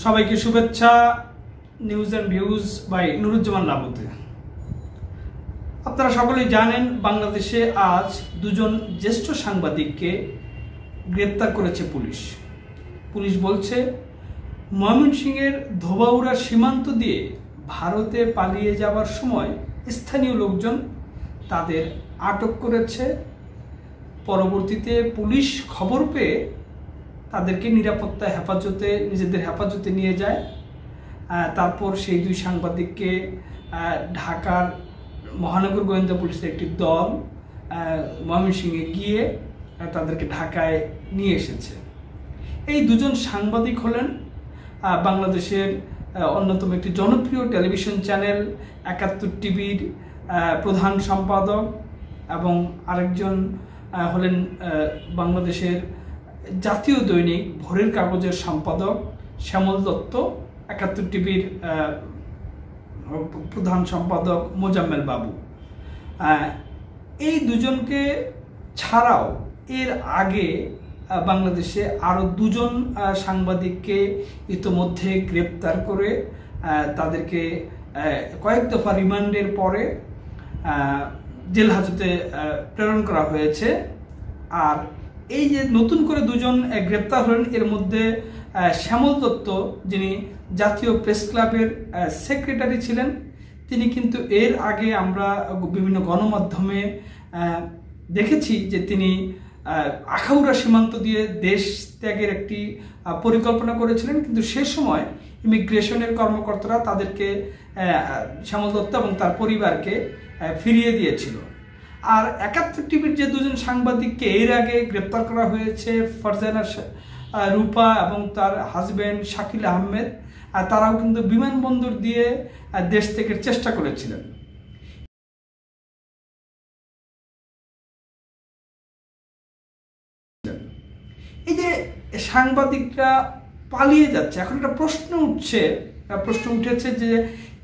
সবাইকে শুভেচ্ছা। News and views by Nuruzzaman লাবুতে। আপনারা সকলেই জানেন বাংলাদেশে আজ দুজন জ্যেষ্ঠ সাংবাদিককে গ্রেপ্তার করেছে পুলিশ বলছে ময়মনসিংহের ধোবাউড়া সীমান্ত দিয়ে ভারতে পালিয়ে যাওয়ার সময় স্থানীয় লোকজন তাদের আটক করেছে। পরবর্তীতে পুলিশ খবর পেয়ে তাদেরকে নিরাপত্তা নিজেদের হেফাজতে নিয়ে যায়। তারপর সেই দুই সাংবাদিককে ঢাকার মহানগর গোয়েন্দা পুলিশের একটি দল ময়মনসিংহে গিয়ে তাদেরকে ঢাকায় নিয়ে এসেছে। এই দুজন সাংবাদিক হলেন বাংলাদেশের অন্যতম একটি জনপ্রিয় টেলিভিশন চ্যানেল ৭১ টিভির প্রধান সম্পাদক এবং আরেকজন হলেন বাংলাদেশের জাতীয় দৈনিক ভোরের কাগজের সম্পাদক শ্যামল দত্ত, ৭১ টিভির প্রধান সম্পাদক মোজাম্মেল বাবু। এই দুজনকে ছাড়াও এর আগে বাংলাদেশে আরও দুজন সাংবাদিককে ইতোমধ্যে গ্রেপ্তার করে তাদেরকে কয়েক দফা রিমান্ডের পরে জেল হাজতে প্রেরণ করা হয়েছে। আর এই যে নতুন করে দুজন গ্রেপ্তার হলেন, এর মধ্যে শ্যামল দত্ত, যিনি জাতীয় প্রেস ক্লাবের সেক্রেটারি ছিলেন, তিনি কিন্তু এর আগে আমরা বিভিন্ন গণমাধ্যমে দেখেছি যে তিনি আখাউড়া সীমান্ত দিয়ে দেশ ত্যাগের একটি পরিকল্পনা করেছিলেন, কিন্তু সে সময় ইমিগ্রেশনের কর্মকর্তারা তাদেরকে শ্যামল দত্ত এবং তার পরিবারকে ফিরিয়ে দিয়েছিল। আর ৭১ টিভির যে দুজন সাংবাদিককে এর আগে গ্রেপ্তার করা হয়েছে, ফারজানা রূপা এবং তার হাজব্যান্ড শাকিল আহমেদ, তারাও কিন্তু বিমানবন্দর দিয়ে দেশ ত্যাগের চেষ্টা করেছিলেন। এই যে সাংবাদিকরা পালিয়ে যাচ্ছে, এখন একটা প্রশ্ন উঠেছে যে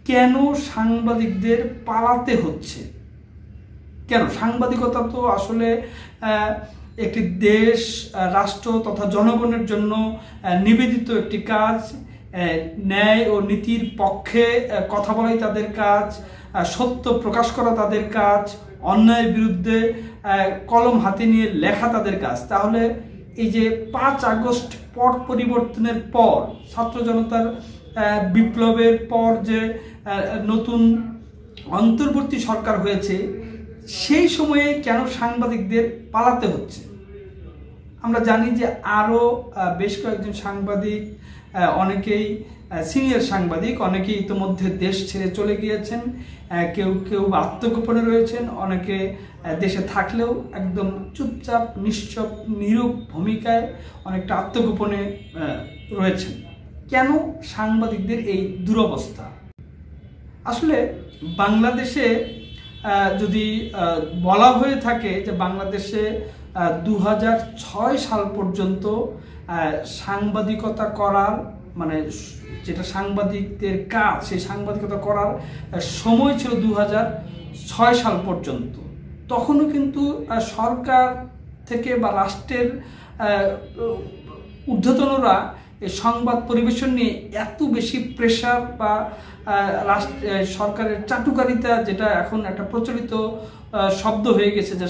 কেন সাংবাদিকদের পালাতে হচ্ছে, কেন? সাংবাদিকতা তো আসলে একটি দেশ, রাষ্ট্র তথা জনগণের জন্য নিবেদিত একটি কাজ। ন্যায় ও নীতির পক্ষে কথা বলাই তাদের কাজ, সত্য প্রকাশ করা তাদের কাজ, অন্যায়ের বিরুদ্ধে কলম হাতে নিয়ে লেখা তাদের কাজ। তাহলে এই যে ৫ আগস্ট পট পরিবর্তনের পর, ছাত্র জনতার বিপ্লবের পর যে নতুন অন্তর্বর্তী সরকার হয়েছে, সেই সময়ে কেন সাংবাদিকদের পালাতে হচ্ছে? আমরা জানি যে আরও বেশ কয়েকজন সাংবাদিক, অনেকেই সিনিয়র সাংবাদিক, অনেকেই ইতিমধ্যে দেশ ছেড়ে চলে গিয়েছেন, কেউ আত্মগোপনে রয়েছেন, অনেকে দেশে থাকলেও একদম চুপচাপ নিশ্চুপ নীরব ভূমিকায় অনেকটা আত্মগোপনে রয়েছেন। কেন সাংবাদিকদের এই দুরবস্থা? আসলে বাংলাদেশে যদি বলা হয়ে থাকে যে বাংলাদেশে ২০০৬ সাল পর্যন্ত সাংবাদিকতা করার, মানে যেটা সাংবাদিকদের কাজ, সেই সাংবাদিকতা করার সময় ছিল ২০০৬ সাল পর্যন্ত। তখনও কিন্তু সরকার থেকে বা রাষ্ট্রের ঊর্ধ্বতনরা এই সংবাদ পরিবেশন নিয়ে এত বেশি প্রেশার বা সরকারের চাটুকারিতা, যেটা এখন একটা প্রচলিত শব্দ হয়ে গেছে, যে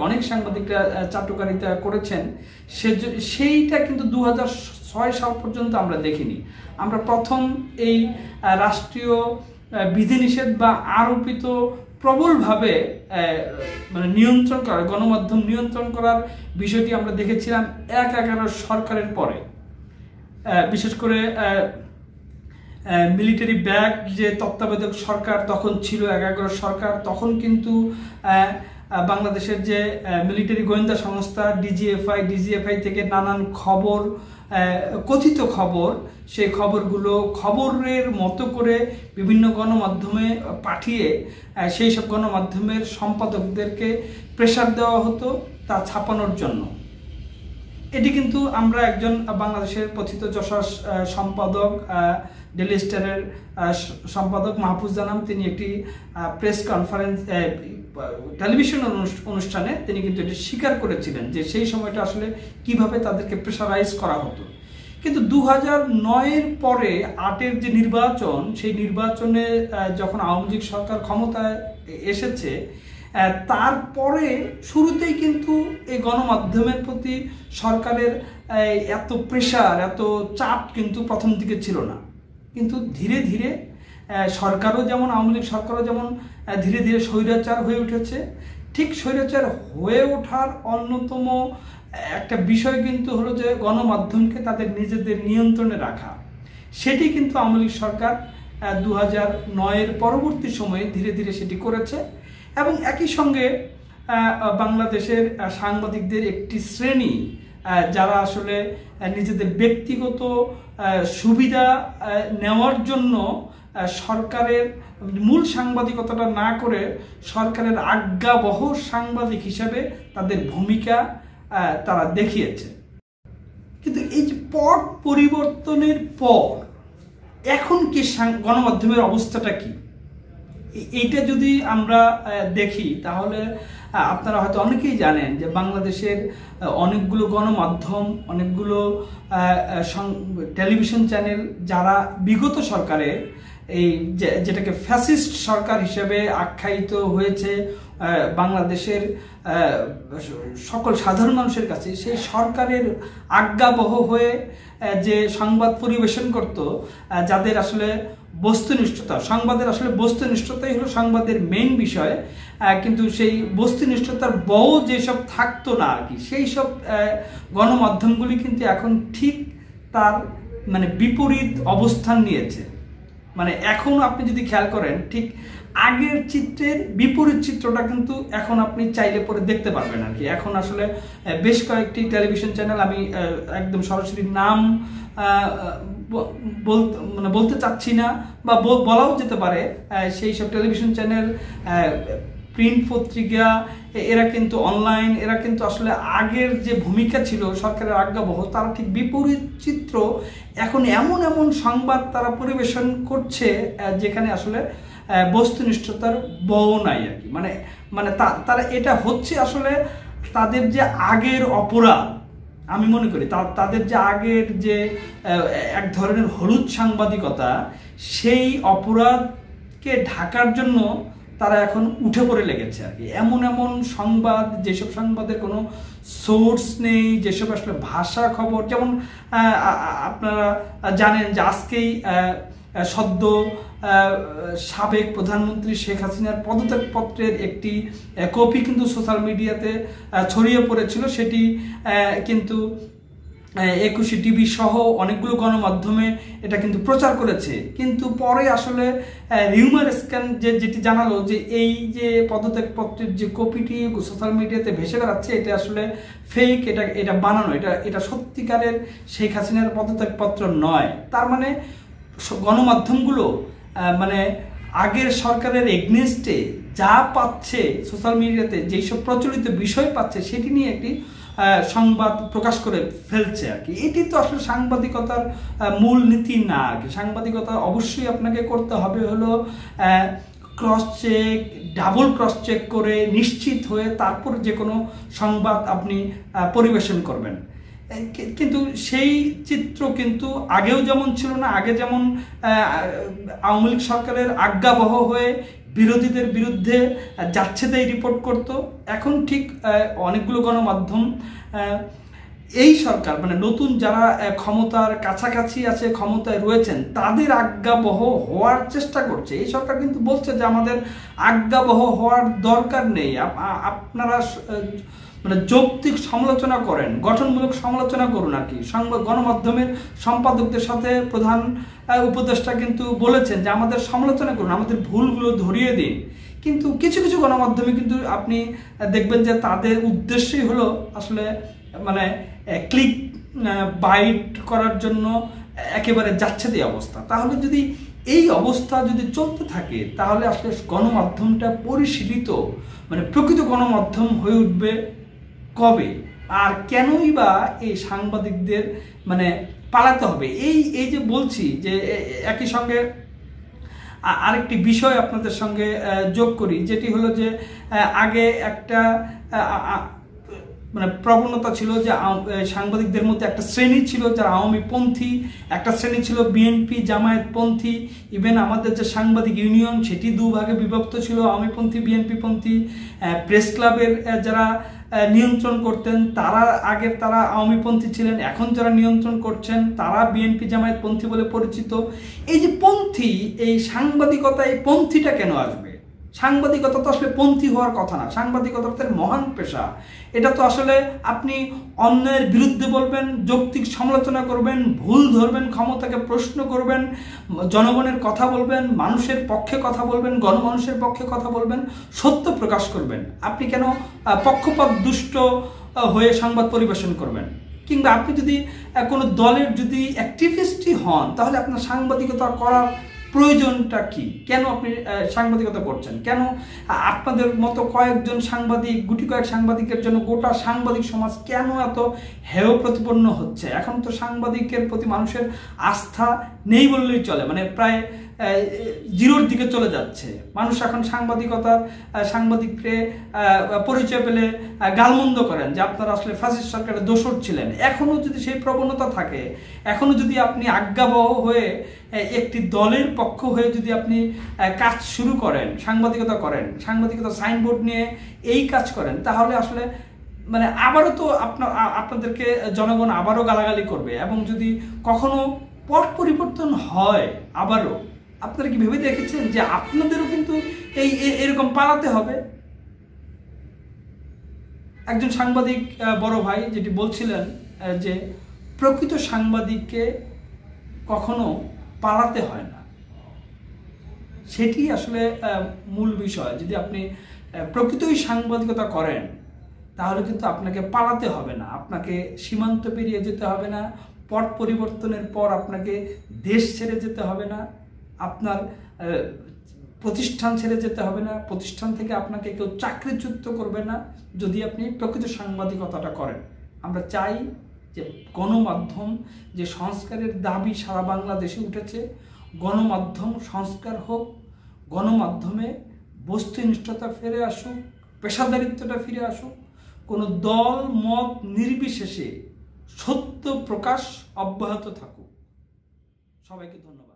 অনেক সাংবাদিকরা চাটুকারিতা করেছেন, সেইটা কিন্তু ২০০৬ সাল পর্যন্ত আমরা দেখিনি। আমরা প্রথম এই রাষ্ট্রীয় বিধিনিষেধ বা আরোপিত প্রবলভাবে মানে নিয়ন্ত্রণ করার, গণমাধ্যম নিয়ন্ত্রণ করার বিষয়টি আমরা দেখেছিলাম ১/১১ সরকারের পরে। বিশেষ করে মিলিটারি ব্যাগ যে তত্ত্বাবধায়ক সরকার তখন ছিল, ১/১১ সরকার, তখন কিন্তু বাংলাদেশের যে মিলিটারি গোয়েন্দা সংস্থা ডিজিএফআই থেকে নানান খবর, কথিত খবর, সেই খবরগুলো খবরের মতো করে বিভিন্ন গণমাধ্যমে পাঠিয়ে সেই সব গণমাধ্যমের সম্পাদকদেরকে প্রেশার দেওয়া হতো তা ছাপানোর জন্য। এটি কিন্তু আমরা একজন বাংলাদেশের কথিত যশস্বী সম্পাদক, ডেইলি স্টারের সম্পাদক মাহফুজ জানাম, তিনি একটি প্রেস কনফারেন্স টেলিভিশন অনুষ্ঠানে তিনি কিন্তু এটি স্বীকার করেছিলেন যে সেই সময়টা আসলে কিভাবে তাদেরকে প্রেশারাইজ করা হতো। কিন্তু 2009-এর পরে 8-এর যে নির্বাচন, সেই নির্বাচনে যখন আওয়ামী লীগ সরকার ক্ষমতায় এসেছে, তারপরে শুরুতেই কিন্তু এই গণমাধ্যমের প্রতি সরকারের এত প্রেশার, এত চাপ কিন্তু প্রথম দিকে ছিল না। কিন্তু ধীরে ধীরে সরকারও যেমন, আওয়ামী লীগ সরকারও যেমন ধীরে ধীরে স্বৈরাচার হয়ে উঠেছে, ঠিক স্বৈরাচার হয়ে ওঠার অন্যতম একটা বিষয় কিন্তু হলো যে গণমাধ্যমকে তাদের নিজেদের নিয়ন্ত্রণে রাখা। সেটি কিন্তু আওয়ামী লীগ সরকার 2009-এর পরবর্তী সময়ে ধীরে ধীরে সেটি করেছে। এবং একই সঙ্গে বাংলাদেশের সাংবাদিকদের একটি শ্রেণী যারা আসলে নিজেদের ব্যক্তিগত সুবিধা নেওয়ার জন্য সরকারের মূল সাংবাদিকতাটা না করে সরকারের আজ্ঞাবহ সাংবাদিক হিসেবে তাদের ভূমিকা তারা দেখিয়েছে। কিন্তু এই যে পট পরিবর্তনের পর এখন কি গণমাধ্যমের অবস্থাটা কি, এইটা যদি আমরা দেখি তাহলে আপনারা হয়তো অনেকেই জানেন যে বাংলাদেশের অনেকগুলো গণমাধ্যম, অনেকগুলো টেলিভিশন চ্যানেল যারা বিগত সরকারের এই যেটাকে ফ্যাসিস্ট সরকার হিসেবে আখ্যায়িত হয়েছে বাংলাদেশের সকল সাধারণ মানুষের কাছে, সেই সরকারের আজ্ঞাবহ হয়ে যে সংবাদ পরিবেশন করত, যাদের আসলে বস্তুনিষ্ঠতা, সংবাদের আসলে বস্তুনিষ্ঠতাই হলো সংবাদের মেইন বিষয়, কিন্তু সেই বস্তুনিষ্ঠতার বউ যেসব থাকতো না আর কি, সেই সব গণমাধ্যমগুলি কিন্তু এখন ঠিক তার মানে বিপরীত অবস্থান নিয়েছে। মানে এখন আপনি যদি খেয়াল করেন, ঠিক আগের চিত্রের বিপরীত চিত্রটা কিন্তু এখন আপনি চাইলে পরে দেখতে পারবেন আর কি। এখন আসলে বেশ কয়েকটি টেলিভিশন চ্যানেল, আমি একদম সরাসরি নাম বলতে চাচ্ছি না বা বলাও যেতে পারে, সেই সব টেলিভিশন চ্যানেল, প্রিন্ট পত্রিকা, এরা কিন্তু অনলাইন, এরা কিন্তু আসলে আগের যে ভূমিকা ছিল সরকারের আজ্ঞাবহ, তারা ঠিক বিপরীত চিত্র এখন এমন এমন সংবাদ তারা পরিবেশন করছে যেখানে আসলে বস্তুনিষ্ঠতার বউ নাই আর কি। মানে তারা এটা হচ্ছে আসলে তাদের যে আগের অপরাধ, আমি মনে করি তাদের যে আগের যে এক ধরনের হলুদ সাংবাদিকতা, সেই অপরাধকে ঢাকার জন্য তারা এখন উঠে পড়ে লেগেছে আর কি। এমন এমন সংবাদ, যেসব সংবাদের কোনো সোর্স নেই, যেসব আসলে ভাষা খবর, যেমন আপনারা জানেন যে আজকেই সদ্য সাবেক প্রধানমন্ত্রী শেখ হাসিনার পদত্যাগপত্রের একটি কপি কিন্তু সোশ্যাল মিডিয়াতে ছড়িয়ে পড়েছিল। সেটি কিন্তু 21 টিভি সহ অনেকগুলো গণমাধ্যমে এটা কিন্তু প্রচার করেছে। কিন্তু পরে আসলে রিউমার স্ক্যান যেটি জানালো যে এই যে পদত্যাগপত্রের যে কপিটি সোশ্যাল মিডিয়াতে ভেসে বেড়াচ্ছে, এটা আসলে ফেক, এটা বানানো, এটা সত্যিকারের শেখ হাসিনার পদত্যাগপত্র নয়। তার মানে গণমাধ্যমগুলো মানে আগের সরকারের এগনেস্টে যা পাচ্ছে সোশ্যাল মিডিয়াতে, যেসব প্রচলিত বিষয় পাচ্ছে, সেটি নিয়ে একটি সংবাদ প্রকাশ করে ফেলছে আর কি। এটি তো আসলে সাংবাদিকতার মূল নীতি না আর কি। সাংবাদিকতা অবশ্যই আপনাকে করতে হবে হলো cross check, double cross check করে নিশ্চিত হয়ে তারপর যে কোনো সংবাদ আপনি পরিবেশন করবেন। কিন্তু সেই চিত্র কিন্তু আগেও যেমন ছিল না। আগে যেমন আওয়ামী লীগ সরকারের আজ্ঞাবহ হয়ে বিরোধীদের বিরুদ্ধে যাচ্ছে তাই রিপোর্ট করত, এখন ঠিক অনেকগুলো গণমাধ্যম এই সরকার মানে নতুন যারা ক্ষমতার কাছাকাছি আছে, ক্ষমতায় রয়েছেন, তাদের আজ্ঞাবহ হওয়ার চেষ্টা করছে। এই সরকার কিন্তু বলছে যে আমাদের আজ্ঞাবহ হওয়ার দরকার নেই, আপনারা মানে যৌক্তিক সমালোচনা করেন, গঠনমূলক সমালোচনা করুন আর কি। গণমাধ্যমের সম্পাদকদের সাথে প্রধান উপদেষ্টা কিন্তু বলেছেন যে আমাদের সমালোচনা করুন, আমাদের ভুলগুলো ধরিয়ে দিন। কিন্তু কিছু কিছু গণমাধ্যমে কিন্তু আপনি দেখবেন যে তাদের উদ্দেশ্যই হলো আসলে মানে ক্লিক বাইট করার জন্য একেবারে যাচ্ছে এই অবস্থা। তাহলে যদি এই অবস্থা যদি চলতে থাকে তাহলে আসলে গণমাধ্যমটা পরিশীলিত মানে প্রকৃত গণমাধ্যম হয়ে উঠবে কবে? আর কেনই বা এই সাংবাদিকদের মানে পালাতে হবে? এই যে বলছি যে একই সঙ্গে আরেকটি বিষয় আপনাদের সঙ্গে যোগ করি, যেটি হলো যে আগে একটা মানে প্রবণতা ছিল যে সাংবাদিকদের মধ্যে একটা শ্রেণী ছিল যারা আওয়ামী পন্থী, একটা শ্রেণী ছিল বিএনপি জামায়াত পন্থী, ইভেন আমাদের যে সাংবাদিক ইউনিয়ন সেটি দুভাগে বিভক্ত ছিল, আওয়ামী পন্থী বিএনপি পন্থী। প্রেস ক্লাবের যারা নিয়ন্ত্রণ করতেন তারা আওয়ামী পন্থী ছিলেন, এখন যারা নিয়ন্ত্রণ করছেন তারা বিএনপি জামায়াত পন্থী বলে পরিচিত। এই যে পন্থী, এই সাংবাদিকতা, এই পন্থীটা কেন আসবে? সাংবাদিকতা তো আসলে পন্থী হওয়ার কথা না, সাংবাদিকতা তো মহান পেশা। এটা তো আসলে আপনি অন্যায়ের বিরুদ্ধে বলবেন, যৌক্তিক সমালোচনা করবেন, ভুল ধরবেন, ক্ষমতাকে প্রশ্ন করবেন, জনগণের কথা বলবেন, মানুষের পক্ষে কথা বলবেন, গণমানুষের পক্ষে কথা বলবেন, সত্য প্রকাশ করবেন। আপনি কেন পক্ষপাত দুষ্ট হয়ে সংবাদ পরিবেশন করবেন? কিংবা আপনি যদি কোনো দলের যদি অ্যাক্টিভিস্টই হন তাহলে আপনার সাংবাদিকতা করার প্রয়োজনটা কি? কেন আপনি সাংবাদিকতা করছেন? কেন আপনাদের মতো কয়েকজন সাংবাদিক, গুটি কয়েক সাংবাদিকের জন্য গোটা সাংবাদিক সমাজ কেন এত হেয় প্রতিপন্ন হচ্ছে? এখন তো সাংবাদিকের প্রতি মানুষের আস্থা নেই বললেই চলে, মানে প্রায় জিরোর দিকে চলে যাচ্ছে। মানুষ এখন সাংবাদিককে পরিচয় পেলে গালমন্দ করেন যে আপনারা আসলে ফ্যাসিস্ট সরকারের দোসর ছিলেন। এখনো যদি সেই প্রবণতা থাকে, এখনো যদি আপনি আজ্ঞাবহ হয়ে একটি দলের পক্ষ হয়ে যদি আপনি কাজ শুরু করেন, সাংবাদিকতা সাইনবোর্ড নিয়ে এই কাজ করেন, তাহলে আসলে মানে আবারও তো আপনাদেরকে জনগণ আবারও গালাগালি করবে। এবং যদি কখনো পট পরিবর্তন হয় আবারও, আপনারা কি ভেবে দেখেছেন যে আপনাদেরও কিন্তু এরকম পালাতে হবে? একজন সাংবাদিক বড় ভাই যেটি বলছিলেন যে প্রকৃত সাংবাদিককে কখনো পালাতে হয় না, সেটি আসলে মূল বিষয়। যদি আপনি প্রকৃতই সাংবাদিকতা করেন তাহলে কিন্তু আপনাকে পালাতে হবে না, আপনাকে সীমান্ত পেরিয়ে যেতে হবে না, পট পরিবর্তনের পর আপনাকে দেশ ছেড়ে যেতে হবে না, আপনার প্রতিষ্ঠান ছেড়ে যেতে হবে না, প্রতিষ্ঠান থেকে আপনাকে কেউ চাকরিচ্যুত করবে না যদি আপনি প্রকৃত সাংবাদিকতাটা করেন। আমরা চাই যে গণমাধ্যম, যে সংস্কারের দাবি সারা বাংলাদেশে উঠেছে, গণমাধ্যম সংস্কার হোক, গণমাধ্যমে বস্তুনিষ্ঠতা ফিরে আসুক, পেশাদারিত্বটা ফিরে আসুক, কোনো দল মত নির্বিশেষে সত্য প্রকাশ অব্যাহত থাকুক। সবাইকে ধন্যবাদ।